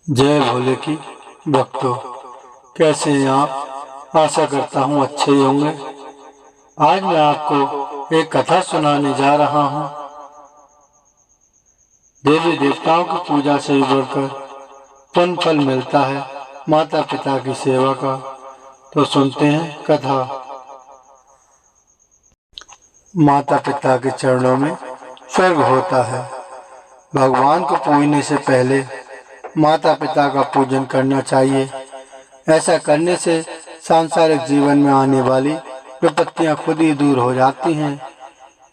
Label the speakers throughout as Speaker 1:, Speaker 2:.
Speaker 1: जय भोले की भक्तों, कैसे हैं आप। आशा करता हूँ अच्छे ही होंगे। आज मैं आपको एक कथा सुनाने जा रहा हूँ। देवी देवताओं की पूजा से भी बढ़कर पुण्य फल मिलता है माता पिता की सेवा का। तो सुनते हैं कथा। माता पिता के चरणों में स्वर्ग होता है। भगवान को पूजने से पहले माता पिता का पूजन करना चाहिए। ऐसा करने से सांसारिक जीवन में आने वाली विपत्तियां खुद ही दूर हो जाती हैं।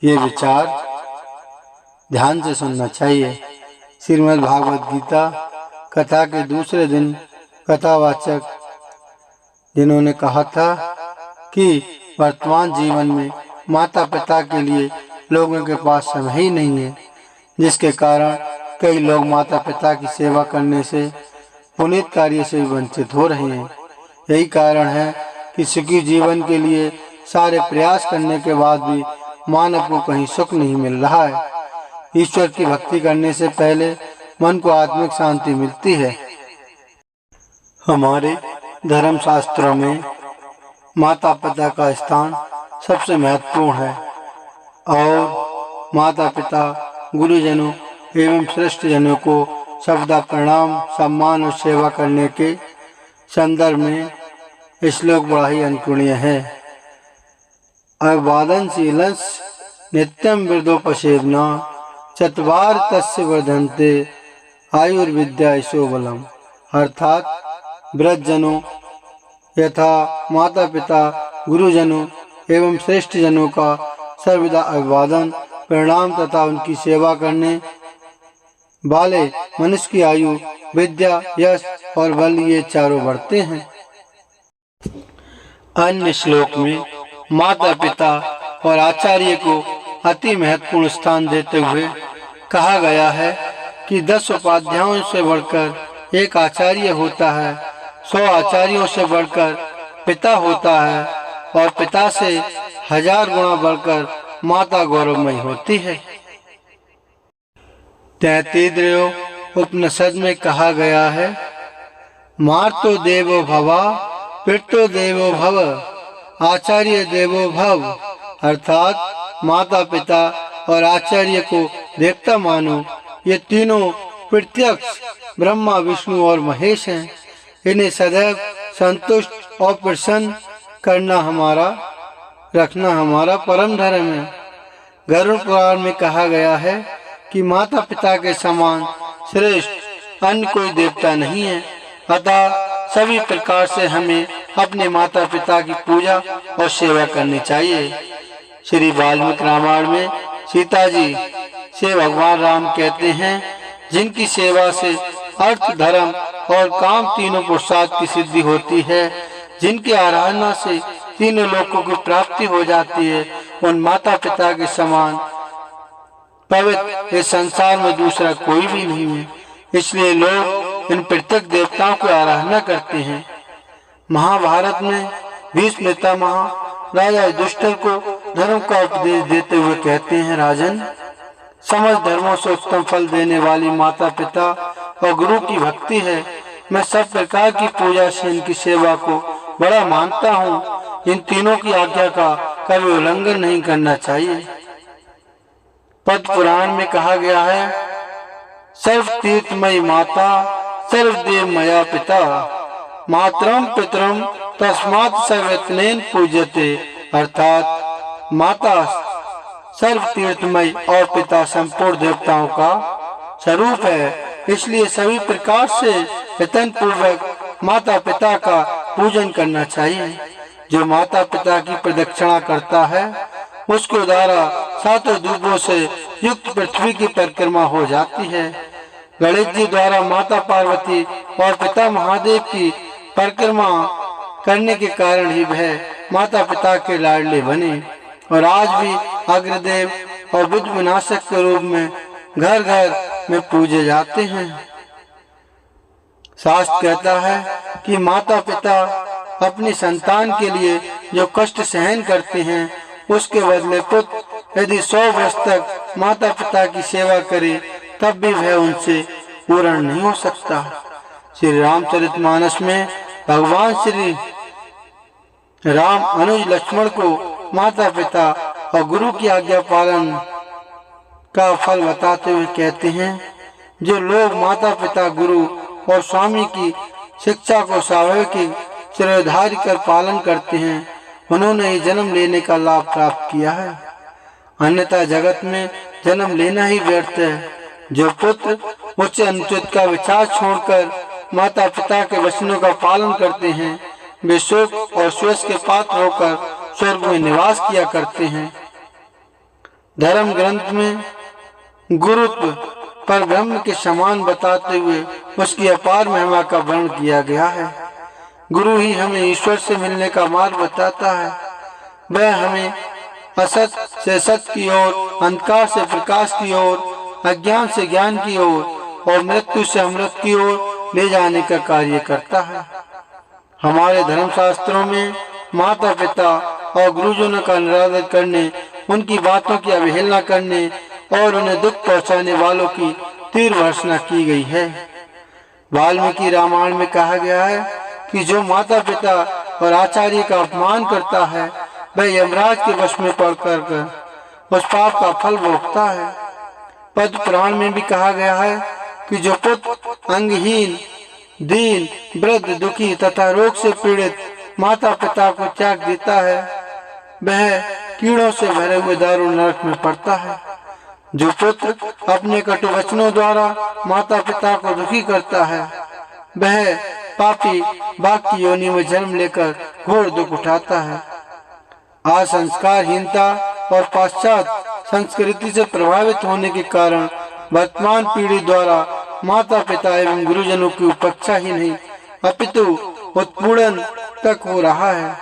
Speaker 1: ये विचार ध्यान से सुनना चाहिए। श्रीमद् भागवत गीता कथा के दूसरे दिन कथावाचक जिन्होंने कहा था कि वर्तमान जीवन में माता पिता के लिए लोगों के पास समय ही नहीं है, जिसके कारण कई लोग माता पिता की सेवा करने से पुनीत कार्य से भी वंचित हो रहे हैं। यही कारण है कि सुखी जीवन के लिए सारे प्रयास करने के बाद भी मानव को कहीं सुख नहीं मिल रहा है। ईश्वर की भक्ति करने से पहले मन को आत्मिक शांति मिलती है। हमारे धर्म शास्त्रों में माता पिता का स्थान सबसे महत्वपूर्ण है और माता पिता गुरुजनों एवं श्रेष्ठ जनों को सर्वदा प्रणाम, सम्मान और सेवा करने के संदर्भ में श्लोक बड़ा ही अनुकरणीय है। अवादनशीलस् नित्यं वृद्धोपसेवना चत्वार तस्य वर्धन्ते आयुर्विद्या यशो बलम्। अर्थात वृद्धजनों यथा माता पिता गुरुजनों एवं श्रेष्ठ जनों का सर्वदा अभिवादन, प्रणाम तथा उनकी सेवा करने वाले मनुष्य की आयु, विद्या, यश और बल ये चारों बढ़ते हैं। अन्य श्लोक में माता पिता और आचार्य को अति महत्वपूर्ण स्थान देते हुए कहा गया है कि 10 उपाध्यायों से बढ़कर एक आचार्य होता है, 100 आचार्यों से बढ़कर पिता होता है और पिता से 1000 गुना बढ़कर माता गौरवमयी होती है। तैत्तिरीय उपनिषद में कहा गया है, मातृ देवो भवा पितृ देवो भव आचार्य देवो भव। अर्थात माता पिता और आचार्य को देवता मानो। ये तीनों प्रत्यक्ष ब्रह्मा विष्णु और महेश हैं। इन्हें सदैव संतुष्ट और प्रसन्न रखना हमारा परम धर्म है। गरुड़ पुराण में कहा गया है कि माता पिता के समान श्रेष्ठ अन्य कोई देवता नहीं है। अतः सभी प्रकार से हमें अपने माता पिता की पूजा और सेवा करनी चाहिए। श्री वाल्मीकि रामायण में सीता जी से भगवान राम कहते हैं, जिनकी सेवा से अर्थ, धर्म और काम तीनों पुरुषार्थ की सिद्धि होती है, जिनकी आराधना से तीनों लोकों की प्राप्ति हो जाती है, उन माता पिता के समान पवित्र इस संसार में दूसरा कोई भी नहीं है। इसलिए लोग इन प्रत्येक देवताओं की आराधना करते हैं। महाभारत में भीष्म पितामह राजा युधिष्ठिर को धर्म का उपदेश देते हुए कहते हैं, राजन, समस्त धर्मों से उत्तम फल देने वाली माता पिता और गुरु की भक्ति है। मैं सब प्रकार की पूजा से इनकी सेवा को बड़ा मानता हूँ। इन तीनों की आज्ञा का कभी उल्लंघन नहीं करना चाहिए। पद्म पुराण में कहा गया है, सर्व तीर्थमयी माता सर्वदेव मया पिता मातरम पितरम तस्मात् सर्वयत्नेन पूज्यते। अर्थात माता सर्व तीर्थमयी और पिता संपूर्ण देवताओं का स्वरूप है। इसलिए सभी प्रकार से यत्न पूर्वक माता पिता का पूजन करना चाहिए। जो माता पिता की प्रदक्षिणा करता है, उसके द्वारा 7 दूबों से युक्त पृथ्वी की परिक्रमा हो जाती है। गणेश जी द्वारा माता पार्वती और पिता महादेव की परिक्रमा करने के कारण ही वह माता पिता के लाडले बने और आज भी अग्रदेव और बुद्ध विनाशक के रूप में घर घर में पूजे जाते हैं। शास्त्र कहता है कि माता पिता अपनी संतान के लिए जो कष्ट सहन करते हैं, उसके बदले पुत्र यदि 100 वर्ष तक माता पिता की सेवा करे, तब भी वह उनसे पूर्ण नहीं हो सकता। श्री रामचरितमानस में भगवान श्री राम अनुज लक्ष्मण को माता पिता और गुरु की आज्ञा पालन का फल बताते हुए कहते हैं, जो लोग माता पिता गुरु और स्वामी की शिक्षा को स्वाभाविक सिरधारी कर पालन करते हैं, उन्होंने ही जन्म लेने का लाभ प्राप्त किया है, अन्यथा जगत में जन्म लेना ही व्यर्थ है। जो पुत्र उच्च अनुचित का विचार छोड़कर माता पिता के वचनों का पालन करते हैं, वे शोक और श्वेस के पात्र होकर स्वर्ग में निवास किया करते हैं। धर्म ग्रंथ में गुरुत्व पर ब्रह्म के समान बताते हुए उसकी अपार महिमा का वर्णन किया गया है। गुरु ही हमें ईश्वर से मिलने का मार्ग बताता है। वह हमें असत से सत्य की ओर, अंधकार से प्रकाश की ओर, अज्ञान से ज्ञान की ओर और मृत्यु से अमृत की ओर ले जाने का कार्य करता है। हमारे धर्मशास्त्रों में माता पिता और गुरुजनों का निरादर करने, उनकी बातों की अवहेलना करने और उन्हें दुख पहुंचाने वालों की तीव्र भर्त्सना की गई है। वाल्मीकि रामायण में कहा गया है कि जो माता पिता और आचार्य का अपमान करता है, वह यमराज के वश में पड़कर उस पाप का फल भोगता है। पद्म पुराण में भी कहा गया है कि जो पुत्र अंगहीन, दीन, वृद्ध, दुखी तथा रोग से पीड़ित माता पिता को त्याग देता है, वह कीड़ों से भरे हुए दारुण नरक में पड़ता है। जो पुत्र अपने कटु वचनों द्वारा माता पिता को दुखी करता है, वह पापी बाघ की योनि में जन्म लेकर घोर दुख उठाता है। आज संस्कारहीनता और पाश्चात्य संस्कृति से प्रभावित होने के कारण वर्तमान पीढ़ी द्वारा माता पिता एवं गुरुजनों की उपेक्षा ही नहीं अपितु उत्पीड़न तक हो रहा है।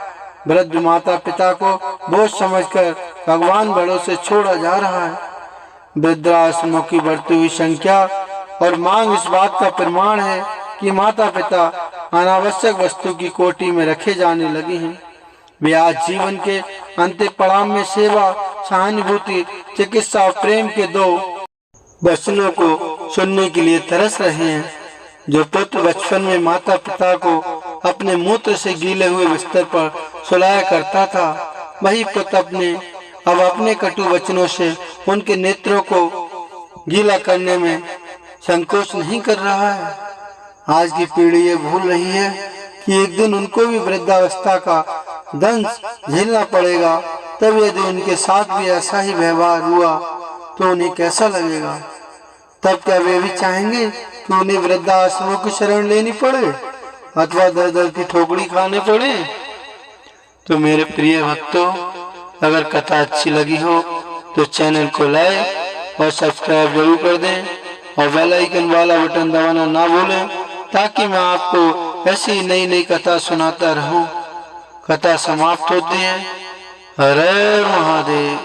Speaker 1: वृद्ध माता पिता को बोझ समझकर भगवान बड़ों से छोड़ा जा रहा है। वृद्धाश्रमों की बढ़ती हुई संख्या और मांग इस बात का प्रमाण है कि माता पिता अनावश्यक वस्तु की कोटि में रखे जाने लगे हैं। वे आज जीवन के अंतिम पड़ाव में सेवा, सहानुभूति, चिकित्सा और प्रेम के दो वचनों को सुनने के लिए तरस रहे हैं। जो पुत्र बचपन में माता पिता को अपने मूत्र से गीले हुए बिस्तर पर सुलाया करता था, वही पुत्र अब अपने कटु वचनों से उनके नेत्रों को गीला करने में संकोच नहीं कर रहा है। आज की पीढ़ी ये भूल रही है कि एक दिन उनको भी वृद्धावस्था का दंश झेलना पड़ेगा। तब यदि उनके साथ भी ऐसा ही व्यवहार हुआ तो उन्हें कैसा लगेगा? तब क्या वे भी चाहेंगे कि उन्हें वृद्धाश्रमों की शरण लेनी पड़े अथवा दर दर की ठोकरी खाने पड़े? तो मेरे प्रिय भक्तों, अगर कथा अच्छी लगी हो तो चैनल को लाइक और सब्सक्राइब जरूर कर दें और बेल आइकन वाला बटन दबाना ना भूलें, ताकि मैं आपको ऐसी नई नई कथा सुनाता रहूं। कथा समाप्त होती है। हर हर महादेव।